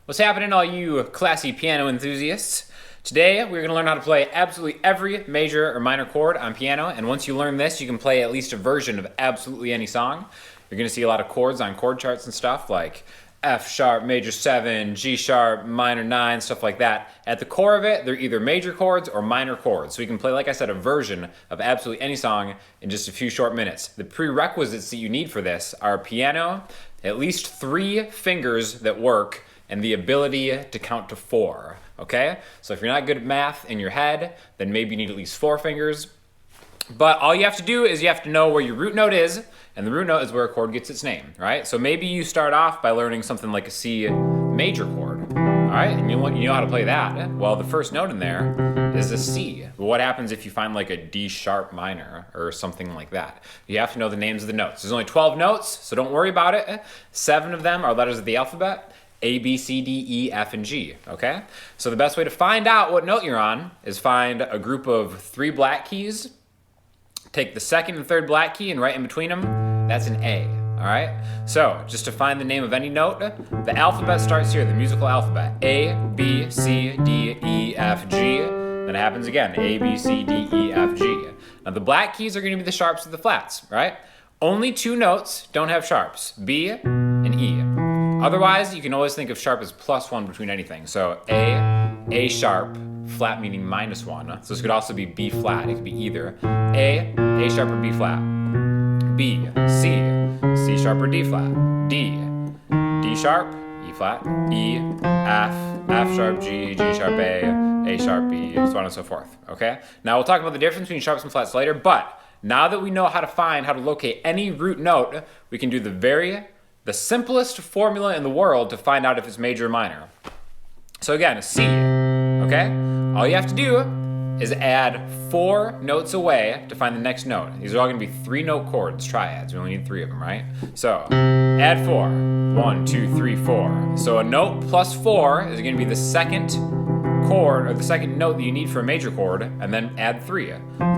What's happening, all you classy piano enthusiasts? Today, we're going to learn how to play absolutely every major or minor chord on piano, and once you learn this, you can play at least a version of absolutely any song. You're going to see a lot of chords on chord charts and stuff, like F sharp, major 7, G sharp, minor 9, stuff like that. At the core of it, they're either major chords or minor chords, so you can play, like I said, a version of absolutely any song in just a few short minutes. The prerequisites that you need for this are piano, at least 3 fingers that work, and the ability to count to 4, okay? So if you're not good at math in your head, then maybe you need at least 4 fingers. But all you have to do is you have to know where your root note is, and the root note is where a chord gets its name, right? So maybe you start off by learning something like a C major chord, all right? And you know how to play that. Well, the first note in there is a C. But what happens if you find like a D sharp minor or something like that? You have to know the names of the notes. There's only 12 notes, so don't worry about it. 7 of them are letters of the alphabet. A, B, C, D, E, F, and G, okay? So the best way to find out what note you're on is find a group of 3 black keys, take the second and third black key and right in between them, that's an A, all right? So just to find the name of any note, the alphabet starts here, the musical alphabet. A, B, C, D, E, F, G. Then it happens again, A, B, C, D, E, F, G. Now the black keys are gonna be the sharps and the flats, right? Only 2 notes don't have sharps, B and E. Otherwise, you can always think of sharp as +1 between anything. So A sharp, flat meaning -1. So this could also be B flat. It could be either A sharp or B flat. B, C sharp or D flat. D sharp, E flat. E, F sharp, G sharp, A sharp, B, so on and so forth, okay? Now we'll talk about the difference between sharps and flats later, but now that we know how to locate any root note, we can do the simplest formula in the world to find out if it's major or minor. So again, a C, okay? All you have to do is add 4 notes away to find the next note. These are all gonna be 3-note chords, triads. We only need 3 of them, right? So add 4, 1, 2, 3, 4. So a note plus 4 is gonna be the second chord, or the second note that you need for a major chord, and then add 3.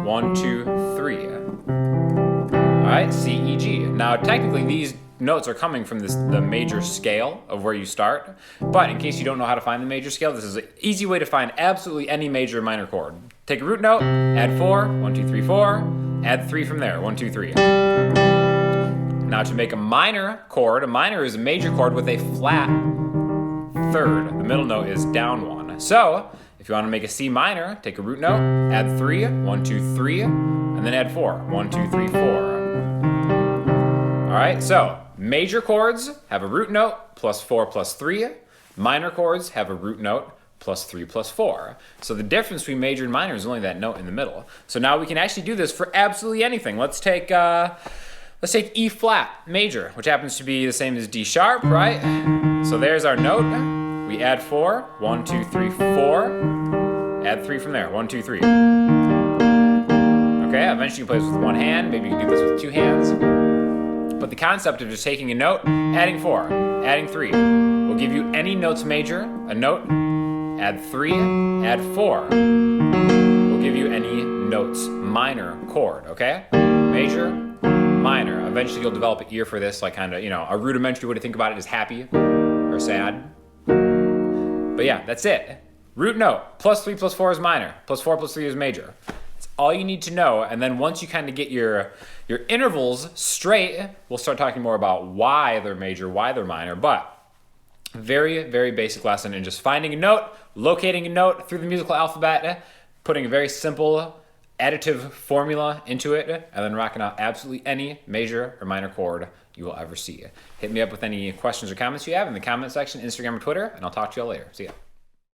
1, 2, 3. All right, C, E, G. Now technically these notes are coming from the major scale of where you start, but in case you don't know how to find the major scale, this is an easy way to find absolutely any major or minor chord. Take a root note, add 4, 1, 2, 3, 4, add 3 from there, 1, 2, 3. Now to make a minor chord, a minor is a major chord with a flat third. The middle note is down 1. So if you want to make a C minor, take a root note, add 3, 1, 2, 3, and then add 4, 1, 2, 3, 4. All right, so major chords have a root note plus 4 plus 3. Minor chords have a root note plus 3 plus 4. So the difference between major and minor is only that note in the middle. So now we can actually do this for absolutely anything. Let's take E flat major, which happens to be the same as D sharp, right? So there's our note. We add 4, 1, 2, 3, 4. Add 3 from there, 1, 2, 3. Okay, eventually you can play this with 1 hand. Maybe you can do this with 2 hands. But the concept of just taking a note, adding 4, adding 3, will give you any notes major, a note, add 3, add 4, will give you any notes minor chord, okay? Major, minor. Eventually you'll develop an ear for this, like kind of, a rudimentary way to think about it is happy or sad. But yeah, that's it. Root note, plus 3 plus 4 is minor, plus 4 plus 3 is major. All you need to know, and then once you kind of get your intervals straight, we'll start talking more about why they're major, why they're minor, but very, very basic lesson in just finding a note, locating a note through the musical alphabet, putting a very simple additive formula into it, and then rocking out absolutely any major or minor chord you will ever see. Hit me up with any questions or comments you have in the comment section, Instagram or Twitter, and I'll talk to you all later. See ya.